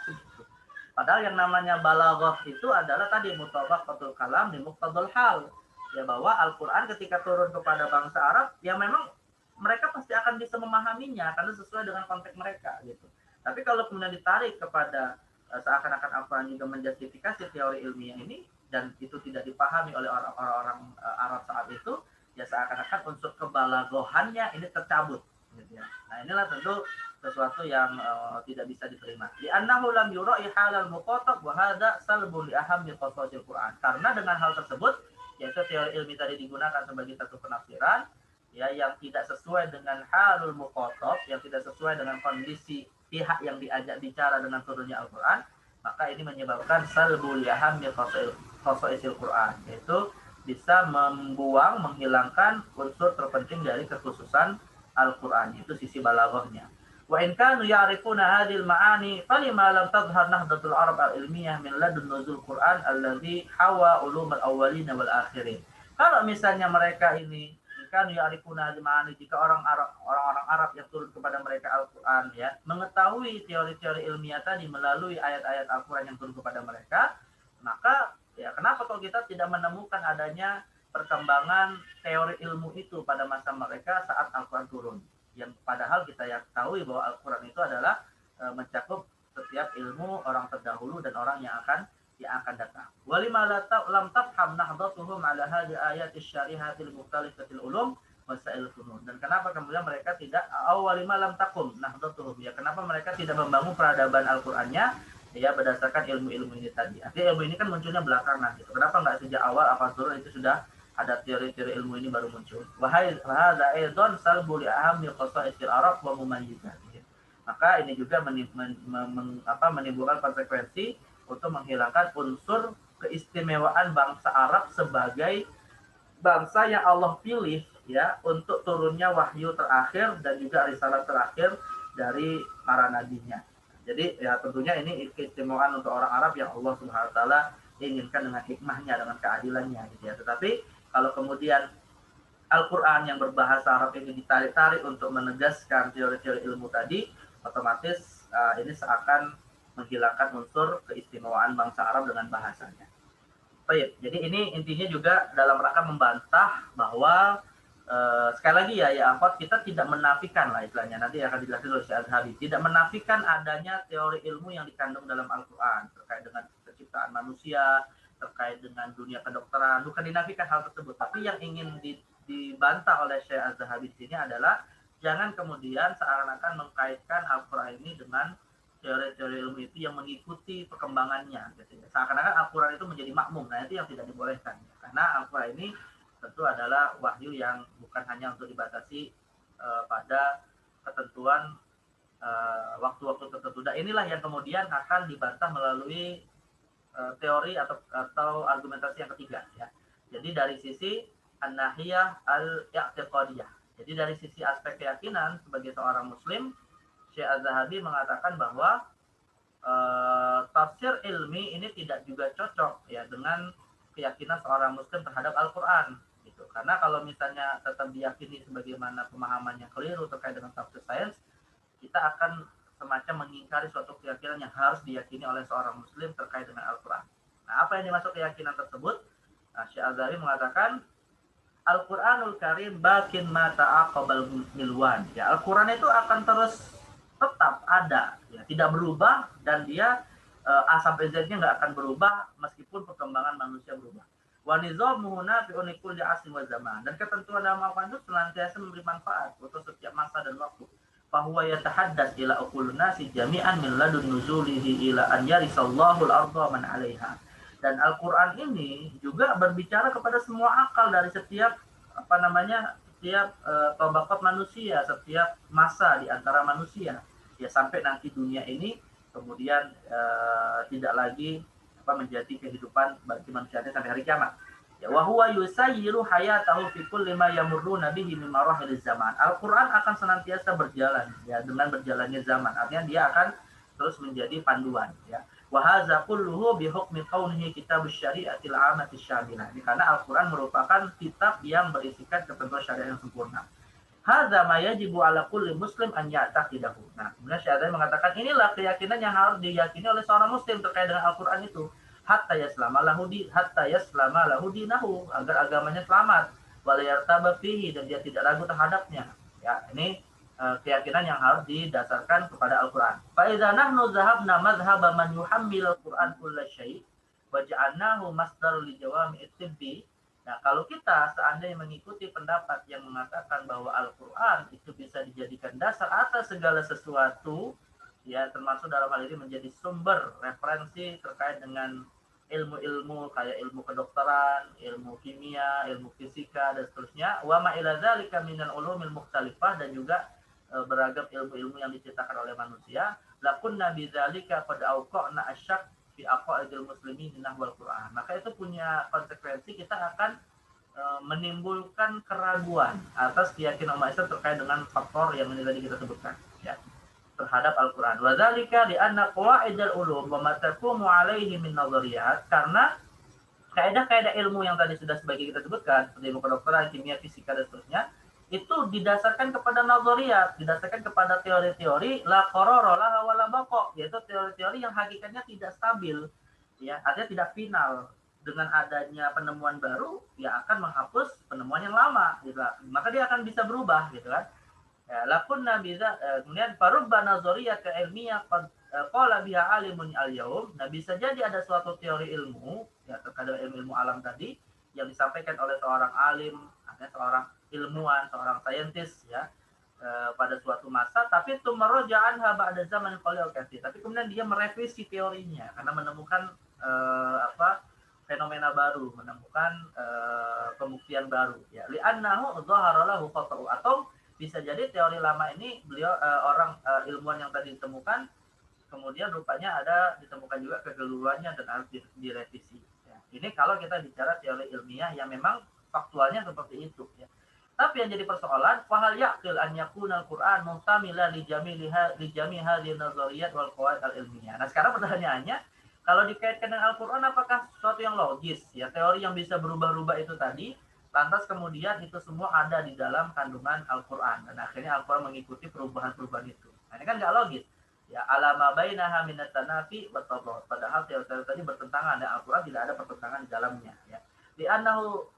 Padahal yang namanya balaghah itu adalah tadi mutabaqatul kalam di muqtadul hal. Ya, bahwa Al-Quran ketika turun kepada bangsa Arab, ya memang mereka pasti akan bisa memahaminya karena sesuai dengan konteks mereka gitu. Tapi kalau kemudian ditarik kepada seakan-akan Al-Quran juga menjustifikasi teori ilmiah ini, dan itu tidak dipahami oleh orang-orang Arab saat itu, ya seakan-akan unsur kebalaghohannya ini tercabut gitu ya. Nah, inilah tentu sesuatu yang tidak bisa diterima. Di annahu lam yura'i halal muqatab wa hadza salbun li ahammi qasasil Quran. Karena dengan hal tersebut, yaitu teori ilmi tadi digunakan sebagai satu penafsiran ya yang tidak sesuai dengan halul muqatab, yang tidak sesuai dengan kondisi pihak yang diajak bicara dengan turunnya Al-Quran, maka ini menyebabkan salbul yahammi khasaisil Quran, yaitu bisa membuang, menghilangkan unsur terpenting dari kekhususan Al-Quran, itu sisi balaghahnya. Wa in kanu ya'rifuna hadhil ma'ani falima lam tadhhar nahdatul arab al-ilmiyah min ladun nuzul Quran alladhi hawa ulum al-awwalin wal akhirin. Kalau misalnya mereka ini kan ya'rifuna hadhil ma'ani, jika orang-orang Arab yang turun kepada mereka Al-Quran ya mengetahui teori-teori ilmiah tadi melalui ayat-ayat Al-Quran yang turun kepada mereka, maka ya kenapa kalau kita tidak menemukan adanya perkembangan teori ilmu itu pada masa mereka saat Al-Quran turun, yang padahal kita ketahui bahwa Al-Quran itu adalah mencakup setiap ilmu orang terdahulu dan orang yang akan datang. Walima lam tafham nahdatuhum ala hadhihi ayat asy-syarihatil mukhtalifatil ulum wasail funun. Dan kenapa kemudian mereka tidak awalima lam takum nahdatuhum, ya kenapa mereka tidak membangun peradaban Al-Qur'annya ya berdasarkan ilmu-ilmu ini tadi. Artinya ilmu ini kan munculnya belakangan gitu. Kenapa enggak sejak awal apa turun itu sudah ada teori-teori ilmu ini baru muncul. Wa hadza aidan salbu li ahammi qasaisil arab wa mumayyizat. Maka ini juga menimbulkan konsekuensi untuk menghilangkan unsur keistimewaan bangsa Arab sebagai bangsa yang Allah pilih ya untuk turunnya wahyu terakhir dan juga risalah terakhir dari para nabinya. Jadi ya tentunya ini keistimewaan untuk orang Arab yang Allah Subhanahu wa taala inginkan dengan hikmahnya, dengan keadilannya gitu ya. Tetapi kalau kemudian Al-Qur'an yang berbahasa Arab ini ditarik-tarik untuk menegaskan teori-teori ilmu tadi, otomatis ini seakan menghilangkan unsur keistimewaan bangsa Arab dengan bahasanya. Baik, jadi ini intinya juga dalam rangka membantah bahwa sekali lagi ya Akhwat, kita tidak menafikan lah istilahnya, nanti akan dijelaskan oleh Syekh Az-Zahabi, tidak menafikan adanya teori ilmu yang dikandung dalam Al-Quran terkait dengan penciptaan manusia, terkait dengan dunia kedokteran, bukan dinafikan hal tersebut, tapi yang ingin dibantah oleh Syekh Az-Zahabi di sini adalah jangan kemudian seakan-akan mengkaitkan Al-Quran ini dengan teori-teori ilmu itu yang mengikuti perkembangannya gitu ya. Seakan-akan Al-Quran itu menjadi makmum. Nah, itu yang tidak dibolehkan ya. Karena Al-Quran ini tentu adalah wahyu yang bukan hanya untuk dibatasi pada ketentuan waktu-waktu tertentu. Dan inilah yang kemudian akan dibantah melalui teori atau argumentasi yang ketiga ya. Jadi dari sisi an-nahiyah al-i'tiqadiyah. Jadi dari sisi aspek keyakinan sebagai seorang muslim, Syekh Az-Zahabi mengatakan bahwa tafsir ilmi ini tidak juga cocok ya dengan keyakinan seorang muslim terhadap Al-Quran gitu. Karena kalau misalnya tetap diyakini sebagaimana pemahamannya keliru terkait dengan tafsir sains, kita akan semacam mengingkari suatu keyakinan yang harus diyakini oleh seorang muslim terkait dengan Al-Quran. Nah, apa yang dimaksud keyakinan tersebut? Nah, Syekh Az-Zahabi mengatakan Al-Quranul Karim bakin ma ta'aqabal milwan. Ya, Al-Quran itu akan terus tetap ada, ya, tidak berubah, dan dia A sampai Z-nya nggak akan berubah meskipun perkembangan manusia berubah. Wa nizamuhu nafi'un li kulli asrin wa zaman. Dan ketentuan dalam Al-Quran itu senantiasa memberi manfaat untuk setiap masa dan waktu. Fa huwa yatahaddas ila uqulun nasi jami'an min ladun nuzulihi ila an yarisallahu al-ardha man 'alaiha. Dan Al-Quran ini juga berbicara kepada semua akal dari setiap setiap tabaqat manusia, setiap masa di antara manusia ya, sampai nanti dunia ini kemudian tidak lagi menjadi kehidupan bagi manusia sampai hari kiamat. Ya, wa huwa yusayyiru hayatahu fi kulli ma yamurruna bihi min marahiliz zaman. Al-Qur'an akan senantiasa berjalan ya dengan berjalannya zaman. Artinya dia akan terus menjadi panduan ya. Wa hadza kulluhu bi hukmi kaunihi kitabus syari'atil 'ammatis syamilah. Ini karena Al-Qur'an merupakan kitab yang berisikan ketentuan syariat yang sempurna. Hadza ma yajibu 'ala kulli muslim an ya'taqidahu. Nah, kemudian Syarani mengatakan inilah keyakinan yang harus diyakini oleh seorang muslim terkait dengan Al-Qur'an itu. Hatta yaslama lahu dinahu, agar agamanya selamat, wala yartaba fihi, dan dia tidak ragu terhadapnya. Ya, ini keyakinan yang harus didasarkan kepada Al-Qur'an. Fa idza nahnu dhahabna madhhaba man yuhammil Al-Qur'an kulla syai' wa ja'alnahu masdar li jawami'it tibbi. Nah, kalau kita seandainya mengikuti pendapat yang mengatakan bahwa Al-Qur'an itu bisa dijadikan dasar atas segala sesuatu, ya termasuk dalam hal ini menjadi sumber referensi terkait dengan ilmu-ilmu kayak ilmu kedokteran, ilmu kimia, ilmu fisika dan seterusnya, wa ma ila dzalika minal ulumil mukhtalifah, dan juga beragam ilmu-ilmu yang diciptakan oleh manusia, lakunna bidzalika qad awqa'na asyak fi aqaidil muslimin nahwal Qur'an. Maka itu punya konsekuensi, kita akan menimbulkan keraguan atas keyakinan umat Islam terkait dengan faktor yang ini tadi kita sebutkan, ya, terhadap Al-Qur'an. Wa dzalika li anna qawaidal ulum wa ma taqumu 'alaihi min nadhariyat, karena kaidah-kaidah ilmu yang tadi sudah sebagai kita sebutkan, seperti ilmu kedokteran, kimia, fisika dan seterusnya, itu didasarkan kepada nazariyat, didasarkan kepada teori-teori la qarara laha wa la baqa, yaitu teori-teori yang hakikatnya tidak stabil, ya, artinya tidak final. Dengan adanya penemuan baru, ya akan menghapus penemuan yang lama, gitu. Maka dia akan bisa berubah, gitu kan. Ya, lakunna biza, kemudian farubba nazariyat ilmiah qala biha alimun al-yaum. Nah, bisa jadi ada suatu teori ilmu, ya, terkait ilmu alam tadi yang disampaikan oleh seorang alim, artinya seorang ilmuwan, seorang saintis, ya, pada suatu masa, tapi itu meroja'anha ba'da zaman qalil katsir. Tapi kemudian dia merevisi teorinya karena menemukan fenomena baru, menemukan pembuktian baru, ya. Li'annahu dhahara lahu khata'u, atau bisa jadi teori lama ini beliau ilmuwan yang tadi ditemukan, kemudian rupanya ada ditemukan juga kekeliruannya dan harus direvisi. Ya. Ini kalau kita bicara teori ilmiah yang memang faktualnya seperti itu, ya. Tapi yang jadi persoalan, fahal yaqil an yakuna al-Qur'an muhtamila li jami' hadhihi nazariyat wal qawaid al-ilmiyah. Nah, sekarang pertanyaannya, kalau dikaitkan dengan Al-Qur'an, apakah sesuatu yang logis, ya, teori yang bisa berubah-ubah itu tadi, lantas kemudian itu semua ada di dalam kandungan Al-Qur'an, dan akhirnya Al-Qur'an mengikuti perubahan-perubahan itu. Nah, ini kan nggak logis. Ya, alama bainaha minat tanafi bertolak. Padahal teori-teori tadi bertentangan, dan Al-Qur'an tidak ada pertentangan di dalamnya, ya. Li'annahu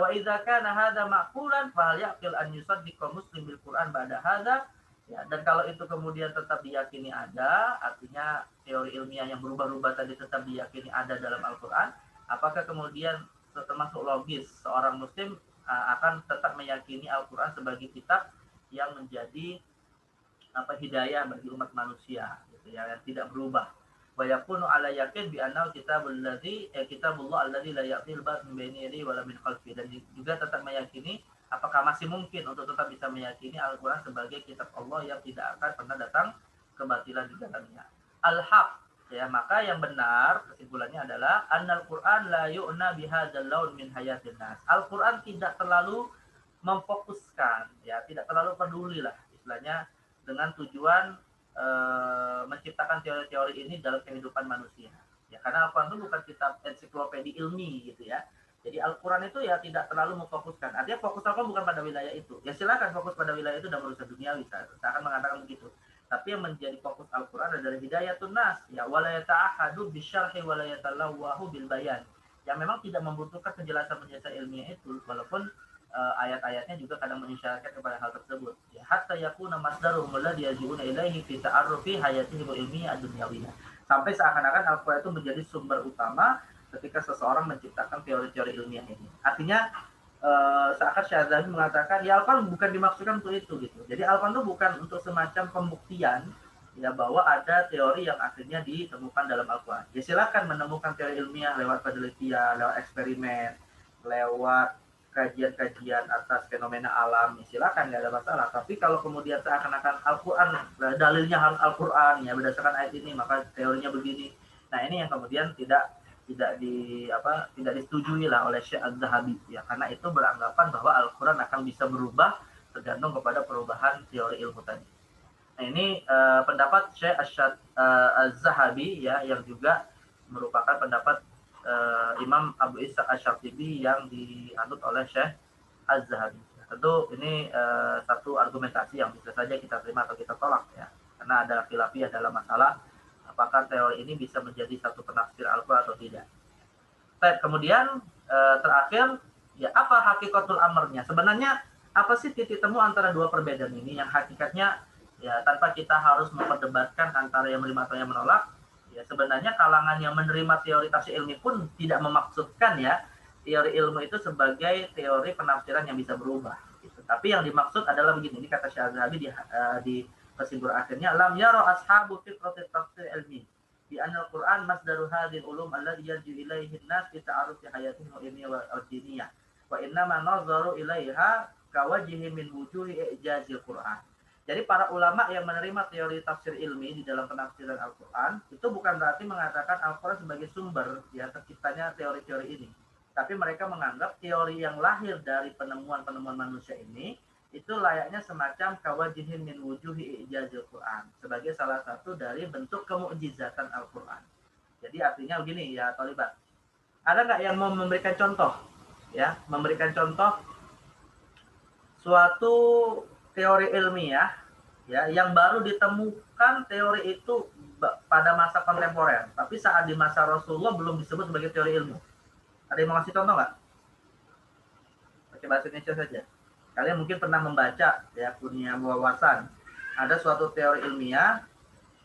wa idza kana hadza ma'qulan fa hal yaqil an yusaddiqa muslim bil Qur'an ba'da hadza. Ya, dan kalau itu kemudian tetap diyakini ada, artinya teori ilmiah yang berubah-ubah tadi tetap diyakini ada dalam Al-Qur'an, apakah kemudian termasuk logis seorang muslim akan tetap meyakini Al-Qur'an sebagai kitab yang menjadi hidayah bagi umat manusia, gitu ya, yang tidak berubah. Wa yakunu ala yakin bi annahu kitabullah alladzi la ya'til ba'd min baini yadihi wa la min khalfi, dan juga tetap meyakini apakah masih mungkin untuk tetap bisa meyakini Al-Qur'an sebagai kitab Allah yang tidak akan pernah datang kebatilan di dalamnya. Al-haq, ya, maka yang benar kesimpulannya adalah annal Qur'an la yu'na bihadzal laun min hayatin nas. Al-Qur'an tidak terlalu memfokuskan, ya, tidak terlalu peduli lah istilahnya dengan tujuan menciptakan teori-teori ini dalam kehidupan manusia. Ya, karena Al-Qur'an itu bukan kitab ensiklopedi ilmi, gitu ya. Jadi Al-Qur'an itu ya tidak terlalu memfokuskan. Artinya fokus Al-Qur'an bukan pada wilayah itu. Ya silakan fokus pada wilayah itu dan urusan duniawi. Saya akan mengatakan begitu. Tapi yang menjadi fokus Al-Qur'an adalah hidayatun nas, ya, wala yata'ahadu bisyarhi wala yatalawwahu bil bayan. Yang memang tidak membutuhkan penjelasan-penjelasan ilmiah itu, walaupun ayat-ayatnya juga kadang mengisyaratkan kepada hal tersebut. Ya, hatta yakuna masdaruhum alladhi yarji'una ilaihi fi ta'arrufi hayatihim ilmiyyah ad-dunyawiyah. Sampai seakan-akan Al-Qur'an itu menjadi sumber utama ketika seseorang menciptakan teori-teori ilmiah ini. Artinya seakan Syazali mengatakan ya Al-Qur'an bukan dimaksudkan untuk itu, gitu. Jadi Al-Qur'an itu bukan untuk semacam pembuktian, ya, bahwa ada teori yang akhirnya ditemukan dalam Al-Qur'an. Ya silakan menemukan teori ilmiah lewat penelitian, lewat eksperimen, lewat kajian-kajian atas fenomena alam, ya silakan, nggak ada masalah. Tapi kalau kemudian seakan-akan Al-Qur'an dalilnya harus Al-Qur'an, ya, berdasarkan ayat ini maka teorinya begini. Nah, ini yang kemudian tidak disetujui lah oleh Syekh Az-Zahabi, ya, karena itu beranggapan bahwa Al-Qur'an akan bisa berubah tergantung kepada perubahan teori ilmu tadi. Nah, ini pendapat Syekh Az-Zahabi ya, yang juga merupakan pendapat Imam Abu Ishaq Asy-Syatibi yang dianut oleh Syekh Az-Zahabi. Tentu ini satu argumentasi yang bisa saja kita terima atau kita tolak ya, karena ada khilafiyah dalam masalah apakah teori ini bisa menjadi satu penafsir Al-Quran atau tidak. Baik, kemudian terakhir ya, apa hakikatul amrnya? Sebenarnya apa sih titik temu antara dua perbedaan ini yang hakikatnya ya, tanpa kita harus memperdebatkan antara yang menerima atau yang menolak. Ya, sebenarnya kalangan yang menerima teori tafsir ilmi pun tidak memaksudkan ya teori ilmu itu sebagai teori penafsiran yang bisa berubah. Gitu. Tapi yang dimaksud adalah begini, ini kata Syahzabi di kesimpulan akhirnya, lam yaro ashabu fiqrati tafsir ilmi di anal Quran masdaru hadhil ulum alladhi yarji ilaihi an-nas fi ta'arufi hayatihim wa ilmiyyah wa diniyah wa innama nazaru ilaiha kawajhi min wujuhi ijazil Quran. Jadi para ulama yang menerima teori tafsir ilmi di dalam penafsiran Al-Quran itu bukan berarti mengatakan Al-Quran sebagai sumber ya terciptanya teori-teori ini. Tapi mereka menganggap teori yang lahir dari penemuan-penemuan manusia ini itu layaknya semacam kawajihin min wujuhi ijazil Quran, sebagai salah satu dari bentuk kemukjizatan Al-Quran. Jadi artinya begini ya Thalibat. Ada nggak yang mau memberikan contoh? Ya, memberikan contoh suatu teori ilmiah ya yang baru ditemukan teori itu pada masa kontemporer, tapi saat di masa Rasulullah belum disebut sebagai teori ilmu. Ada yang mau kasih contoh nggak? Pakai bahasa Indonesia saja. Kalian mungkin pernah membaca ya, punya wawasan ada suatu teori ilmiah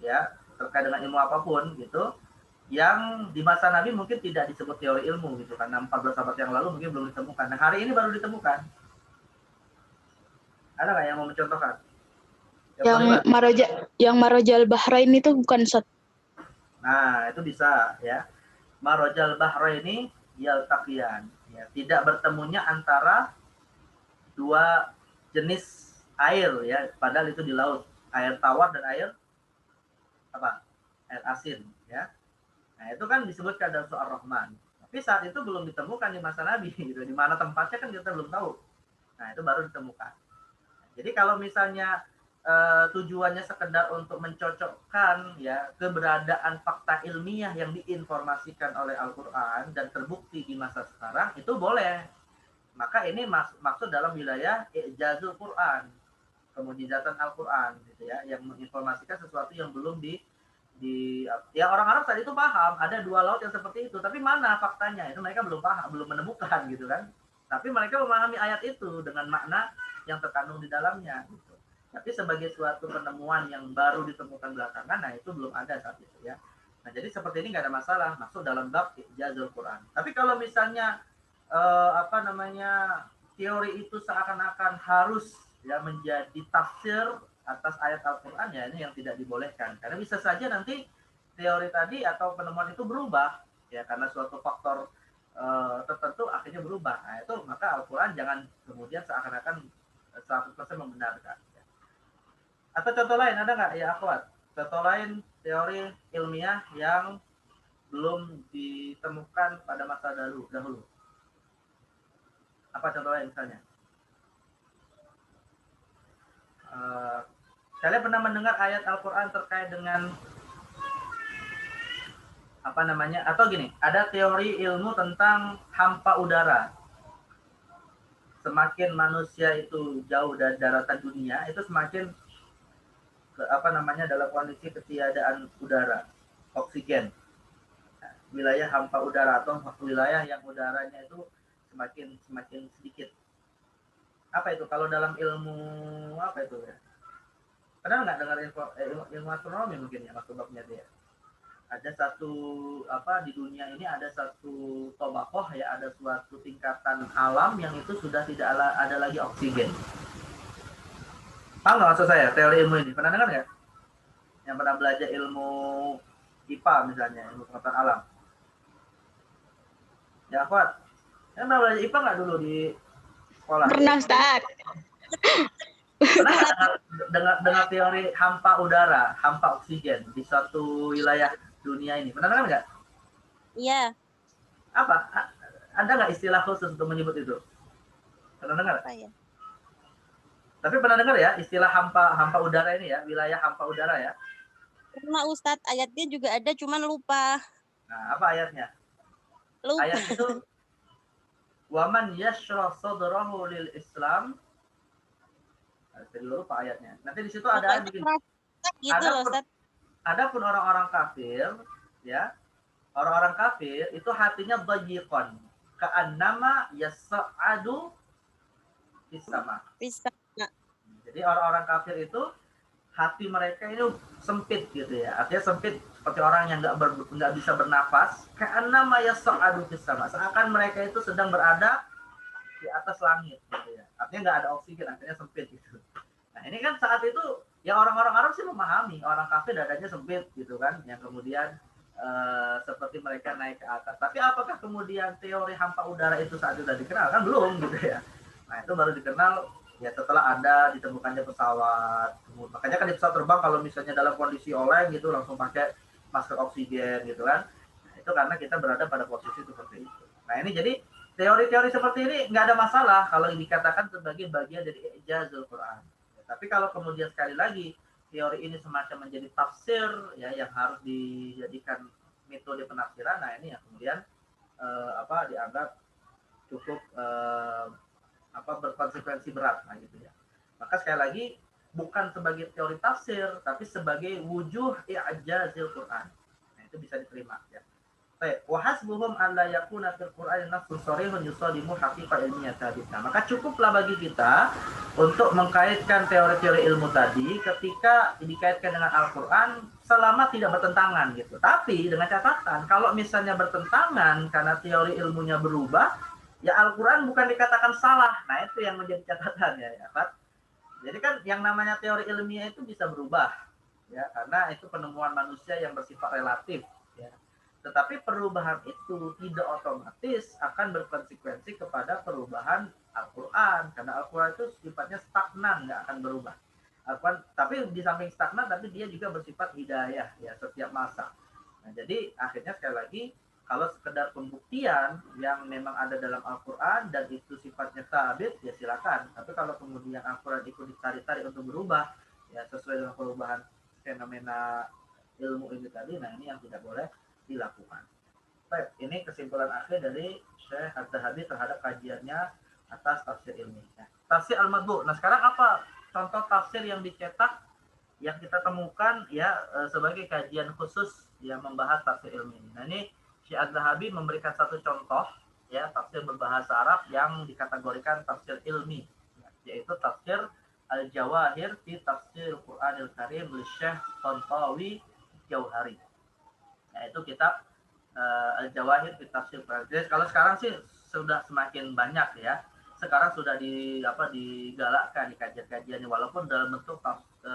ya terkait dengan ilmu apapun gitu yang di masa Nabi mungkin tidak disebut teori ilmu gitu, karena 14 abad yang lalu mungkin belum ditemukan. Nah, hari ini baru ditemukan. Ada nggak yang mau mencontohkan? Yang Marajal Bahrain itu bukan Nah, itu bisa ya. Marajal Bahraini yaltaqiyan. Ya, tidak bertemunya antara dua jenis air ya, padahal itu di laut. Air tawar dan air apa? Air asin ya. Nah, itu kan disebutkan dalam surah Ar-Rahman. Tapi saat itu belum ditemukan di masa Nabi gitu. Di mana tempatnya kan kita belum tahu. Nah, itu baru ditemukan. Jadi kalau misalnya tujuannya sekedar untuk mencocokkan ya keberadaan fakta ilmiah yang diinformasikan oleh Al-Quran dan terbukti di masa sekarang, itu boleh. Maka ini maksud dalam wilayah ijazul Quran, kemujizatan Al-Quran gitu ya, yang menginformasikan sesuatu yang belum ya orang Arab tadi itu paham ada dua laut yang seperti itu, tapi mana faktanya itu mereka belum paham, belum menemukan gitu kan. Tapi mereka memahami ayat itu dengan makna yang terkandung di dalamnya gitu. Tapi sebagai suatu penemuan yang baru ditemukan belakangan, nah itu belum ada saat itu ya. Nah, jadi seperti ini nggak ada masalah masuk dalam bab ijazul Quran. Tapi kalau misalnya teori itu seakan-akan harus ya menjadi tafsir atas ayat Al-Quran, ya ini yang tidak dibolehkan. Karena bisa saja nanti teori tadi atau penemuan itu berubah ya karena suatu faktor tertentu akhirnya berubah. Nah, itu maka Al-Quran jangan kemudian seakan-akan 100% membenarkan. Atau contoh lain ada nggak ya akhwat? Contoh lain teori ilmiah yang belum ditemukan pada masa dahulu. Apa contoh lain misalnya? Kalian pernah mendengar ayat Al-Quran terkait dengan atau gini, ada teori ilmu tentang hampa udara. Semakin manusia itu jauh dari daratan dunia, itu semakin dalam kondisi ketiadaan udara, oksigen. Nah, wilayah hampa udara atau wilayah yang udaranya itu semakin sedikit. Apa itu? Kalau dalam ilmu apa itu ya? Pernah nggak dengar ilmu astronomi mungkin ya, masuk babnya dia? Ada satu di dunia ini ada satu tobakoh ya, ada suatu tingkatan alam yang itu sudah tidak ada lagi oksigen. Paham nggak maksud saya teori ilmu ini? Pernah dengar nggak? Yang pernah belajar ilmu IPA misalnya, ilmu pengetahuan alam. Ya, Fuad. Yang pernah belajar IPA nggak dulu di sekolah? Pernah, Ustaz. Pernah dengar teori hampa udara, hampa oksigen di suatu wilayah dunia ini? Pernah dengar nggak? Iya. Apa? Ada nggak istilah khusus untuk menyebut itu? Pernah dengar? Apa ya? Tapi pernah dengar ya istilah hampa udara ini ya, wilayah hampa udara ya? Karena Ustadz ayatnya juga ada, cuman lupa. Nah, apa ayatnya? Lupa. Ayatnya itu waman yashrah sadrahu lil Islam. Saya lupa ayatnya. Nanti di situ ada begini. Gitu loh, Ustadz. Adapun orang-orang kafir, ya, orang-orang kafir itu hatinya dhayiqan, ka'annama yas'adu fis sama. Bisa. Jadi orang-orang kafir itu hati mereka ini sempit gitu ya. Artinya sempit seperti orang yang nggak bisa bernafas. Ka'annama yas'adu fis sama. Seakan mereka itu sedang berada di atas langit gitu ya. Artinya nggak ada oksigen, artinya sempit gitu. Nah ini kan saat itu ya orang-orang Arab sih memahami orang kafir dadanya sempit gitu kan, yang kemudian seperti mereka naik ke atas. Tapi apakah kemudian teori hampa udara itu saat itu sudah dikenal? Kan belum gitu ya. Nah itu baru dikenal ya setelah ada ditemukannya pesawat. Makanya kan di pesawat terbang kalau misalnya dalam kondisi oleng gitu langsung pakai masker oksigen gitu kan. Nah, itu karena kita berada pada posisi seperti itu. Nah ini jadi teori-teori seperti ini nggak ada masalah kalau dikatakan sebagai bagian dari ijazul Quran. Tapi kalau kemudian sekali lagi teori ini semacam menjadi tafsir ya yang harus dijadikan metode penafsiran, nah ini yang kemudian dianggap cukup berkonsekuensi berat, nah gitu ya. Maka sekali lagi bukan sebagai teori tafsir, tapi sebagai wujuh i'jazil Quran. Nah itu bisa diterima ya. Wa hasbuhum an la yakuna fil Qur'ani nafsun sharihun yusadimu haqiqa ilmiyyah thabitah. Maka cukuplah bagi kita untuk mengkaitkan teori-teori ilmu tadi ketika dikaitkan dengan Al-Qur'an selama tidak bertentangan gitu. Tapi dengan catatan kalau misalnya bertentangan karena teori ilmunya berubah, ya Al-Qur'an bukan dikatakan salah. Nah, itu yang menjadi catatan ya, Pak. Jadi kan yang namanya teori ilmiah itu bisa berubah ya karena itu penemuan manusia yang bersifat relatif ya. Tetapi perubahan itu tidak otomatis akan berkonsekuensi kepada perubahan Al-Quran. Karena Al-Quran itu sifatnya stagnan, nggak akan berubah. Al-Quran, tapi di samping stagnan, tapi dia juga bersifat hidayah ya setiap masa. Nah, jadi akhirnya sekali lagi, kalau sekedar pembuktian yang memang ada dalam Al-Quran dan itu sifatnya sabit, ya silakan. Tapi kalau kemudian Al-Quran itu ditarik-tarik untuk berubah, ya sesuai dengan perubahan fenomena ilmu ini tadi, nah ini yang tidak boleh dilakukan. Baik, ini kesimpulan akhir dari Syekh Az-Zahabi terhadap kajiannya atas tafsir ilmiah. Tafsir al-madbu. Nah, sekarang apa contoh tafsir yang dicetak yang kita temukan ya sebagai kajian khusus yang membahas tafsir ilmiah. Nah, ini Syekh Az-Zahabi memberikan satu contoh ya tafsir berbahasa Arab yang dikategorikan tafsir ilmi, yaitu tafsir Al-Jawahir fi Tafsir Qur'anil Karim li Syekh Tantawi Jauhari. Nah, itu kitab Al-Jawahir fi Tafsir Qur'an. Jadi kalau sekarang sih sudah semakin banyak ya. Sekarang sudah digalakkan di kajian-kajiannya walaupun dalam bentuk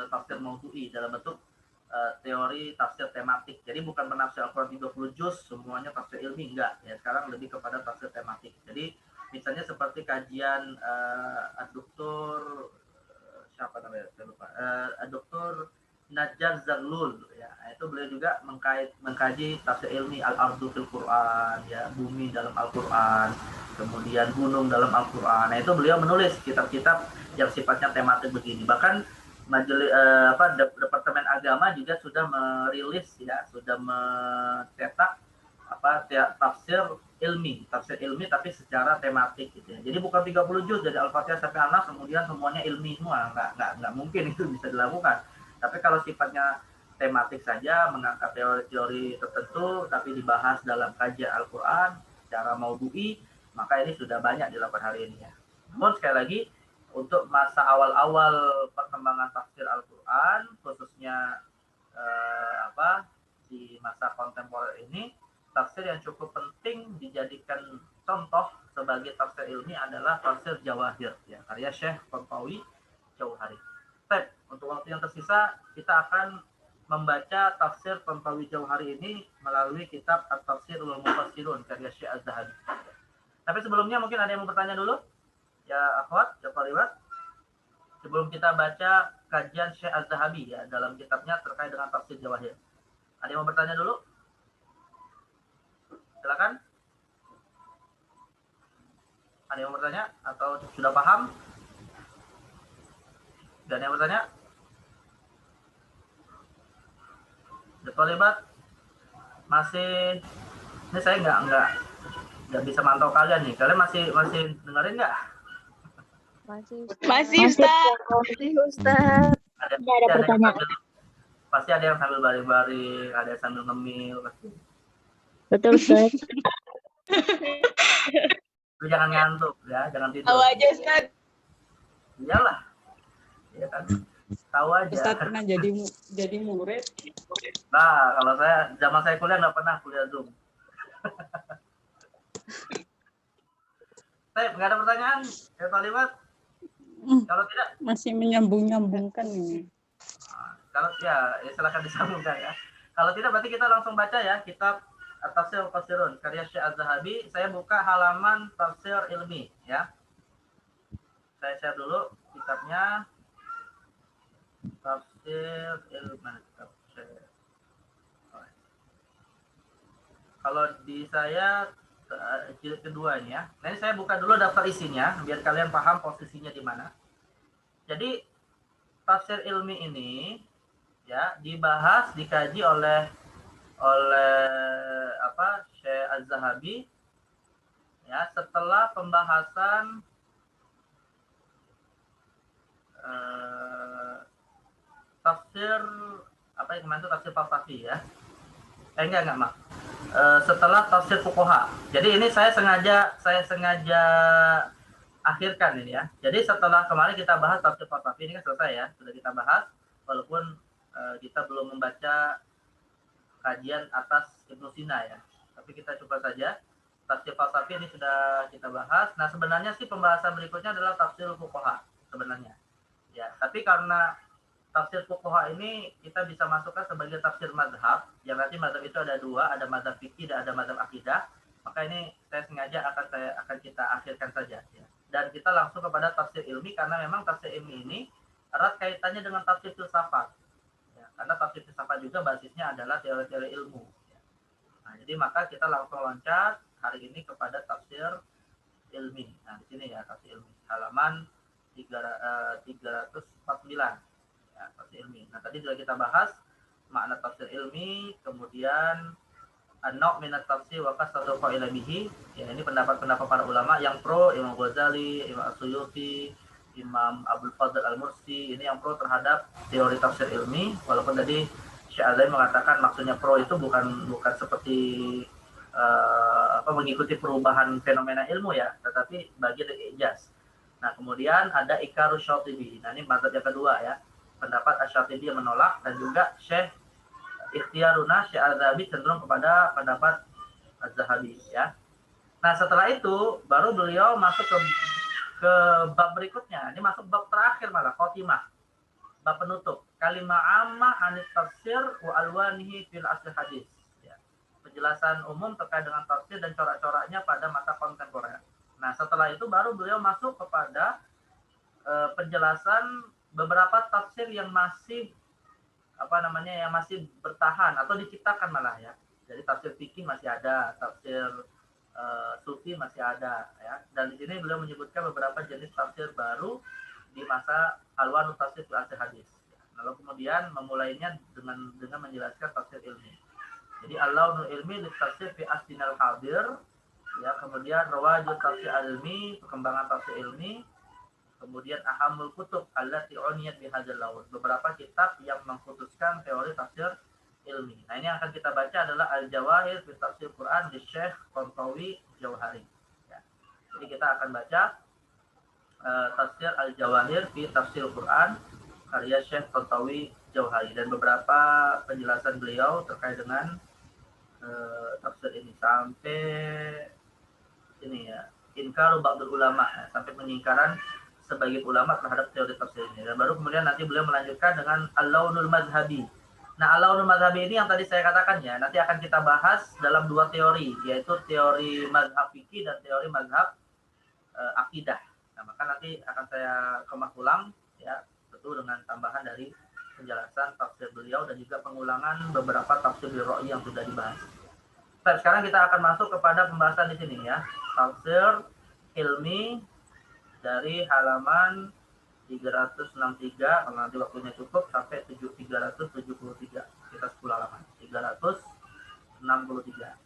tafsir maudhu'i, dalam bentuk teori tafsir tematik. Jadi bukan penafsir Al-Qur'an 30 juz semuanya tafsir ilmi, enggak ya. Sekarang lebih kepada tafsir tematik. Jadi misalnya seperti kajian Dr. siapa namanya? Saya lupa. Dr. Najjar Zarlul ya, itu beliau juga mengkaji tafsir ilmi al-ardu fil Quran ya, bumi dalam Al-Qur'an, kemudian gunung dalam Al-Qur'an. Nah, itu beliau menulis kitab-kitab yang sifatnya tematik begini. Bahkan majelis Departemen Agama juga sudah merilis ya, sudah mencetak tafsir ilmi tapi secara tematik gitu ya. Jadi bukan 30 juz dari Al-Fatihah sampai An-Nas kemudian semuanya ilmi semua, enggak mungkin itu bisa dilakukan. Tapi kalau sifatnya tematik saja, mengangkat teori-teori tertentu, tapi dibahas dalam kajian Al-Quran secara maudhu'i, maka ini sudah banyak dilakukan hari ini ya. Namun sekali lagi, untuk masa awal-awal perkembangan tafsir Al-Quran, khususnya di masa kontemporer ini, tafsir yang cukup penting dijadikan contoh sebagai tafsir ilmi adalah tafsir Jawahir, ya, karya Syekh Tantawi Jauhari. Untuk waktu yang tersisa kita akan membaca tafsir Tantawi Jauhari ini melalui kitab At-Tafsirul Mufassirun karya Syekh Az-Zahabi. Tapi sebelumnya mungkin ada yang mau bertanya dulu? Ya, akhwat, ya Fariwat. Sebelum kita baca kajian Syekh Az-Zahabi ya dalam kitabnya terkait dengan tafsir Jawahir. Ada yang mau bertanya dulu? Silakan. Ada yang mau bertanya atau sudah paham? Oke, ada yang bertanya? Tolibat masih, ini saya nggak bisa mantau kalian nih. Kalian masih dengerin nggak? Masih Ustaz. Ustaz. Ada, Nggak ada yang pertanyaan. pasti ada yang sambil baring-baring, ada yang sambil ngemil pasti. Betul, Ustaz. Lu jangan ngantuk ya, jangan tidur. Tahu aja Ustaz. Iyalah, ya kan. Tahu aja. Ustaz pernah jadi murid. Nah, kalau zaman saya kuliah nggak pernah kuliah Zoom. Nggak ada pertanyaan? Ya, Talibat? Kalau tidak, Masih menyambung-nyambungkan ini. kalau ya silakan disambungkan ya. Kalau tidak berarti kita langsung baca ya kitab Tafsir Al-Qasirun karya Syekh Az-Zahabi. Saya buka halaman Tafsir Ilmi ya. Saya share dulu kitabnya. Tafsir Ilmi. Kalau di saya jilid kedua ini ya. Nah, ini saya buka dulu daftar isinya biar kalian paham posisinya di mana. Jadi tafsir ilmi ini ya dibahas, dikaji oleh Syekh Az-Zahabi ya setelah pembahasan tafsir apa yang kemarin itu tafsir falsafi ya. Enggak Mak. Setelah tafsir fuqaha. Jadi ini saya sengaja akhirkan ini ya. Jadi setelah kemarin kita bahas tafsir falsafi ini kan selesai ya, sudah kita bahas walaupun kita belum membaca kajian atas Ibnu Sina ya. Tapi kita coba saja tafsir falsafi ini sudah kita bahas. Nah, sebenarnya sih pembahasan berikutnya adalah tafsir fuqaha sebenarnya. Ya, tapi karena tafsir fuqaha ini kita bisa masukkan sebagai tafsir mazhab. Yang nanti mazhab itu ada dua, ada mazhab fikih dan ada mazhab akidah. Maka ini saya sengaja akan kita akhirkan saja ya. Dan kita langsung kepada tafsir ilmi karena memang tafsir ilmi ini erat kaitannya dengan tafsir filsafat. Ya, karena tafsir filsafat juga basisnya adalah teori-teori ilmu. Ya. Nah, jadi maka kita langsung loncat hari ini kepada tafsir ilmi. Nah, di sini ya tafsir ilmi halaman 349. Ya, tafsir ilmi. Nah, tadi sudah kita bahas makna tafsir ilmi, kemudian an-naw' min at-tafsir wa qasadu qa'ila bihi. Ya, ini pendapat-pendapat para ulama yang pro, Imam Ghazali, Imam As-Suyuti, Imam Abdul Fadl Al-Mursi, ini yang pro terhadap teori tafsir ilmi, walaupun tadi Syekh Azhari mengatakan maksudnya pro itu bukan seperti mengikuti perubahan fenomena ilmu ya, tetapi bagi dari ijaz. Nah, kemudian ada Ikarus Syatibi. Nah, ini mazhab yang kedua ya. Pendapat Asy-Syatibi yang menolak dan juga Syekh Ikhtiyaruna Syekh Az-Zahabi cenderung kepada pendapat Az-Zahabi ya. Nah, setelah itu baru beliau masuk ke bab berikutnya. Ini masuk bab terakhir malah, khotimah. Bab penutup. Kalimah ammah anit tafsir wa alwanihi fil asli hadis. Ya. Penjelasan umum terkait dengan tafsir dan corak-coraknya pada masa kontemporer. Nah, setelah itu baru beliau masuk kepada penjelasan beberapa tafsir yang masih yang masih bertahan atau diciptakan malah ya. Jadi tafsir fikih masih ada, tafsir sufi masih ada ya. Dan di sini beliau menyebutkan beberapa jenis tafsir baru di masa alwanut tafsir fil asli hadis. Lalu kemudian memulainya dengan menjelaskan tafsir ilmi. Jadi al-launul ilmi li tafsir fi aslinal hadir. Ya, kemudian rawajul tafsir ilmi, perkembangan tafsir ilmi, kemudian ahamul kutub allati uniyat bihadzal laun, beberapa kitab yang mengkhususkan teori tafsir ilmi. Nah, ini yang akan kita baca adalah Al-Jawahir fi Tafsir Quran di Syekh Tantawi Jauhari. Ya. Jadi kita akan baca tafsir Al-Jawahir fi Tafsir Quran karya Syekh Tantawi Jauhari dan beberapa penjelasan beliau terkait dengan tafsir ini sampai ini ya, inkaru ba'dul ulama ya, sampai pengingkaran sebagian ulama terhadap teori tafsir ini. Dan baru kemudian nanti beliau melanjutkan dengan al-launul mazhabi. Nah, al-launul mazhabi ini yang tadi saya katakan ya, nanti akan kita bahas dalam dua teori, yaitu teori mazhab fikih dan teori mazhab akidah. Nah, maka nanti akan saya kemas ulang ya, tentu dengan tambahan dari penjelasan tafsir beliau dan juga pengulangan beberapa tafsir Ra'i yang sudah dibahas. Baik, sekarang kita akan masuk kepada pembahasan di sini ya. Tafsir ilmi dari halaman 363 kalau nanti waktunya cukup sampai 373 kita 10 halaman 363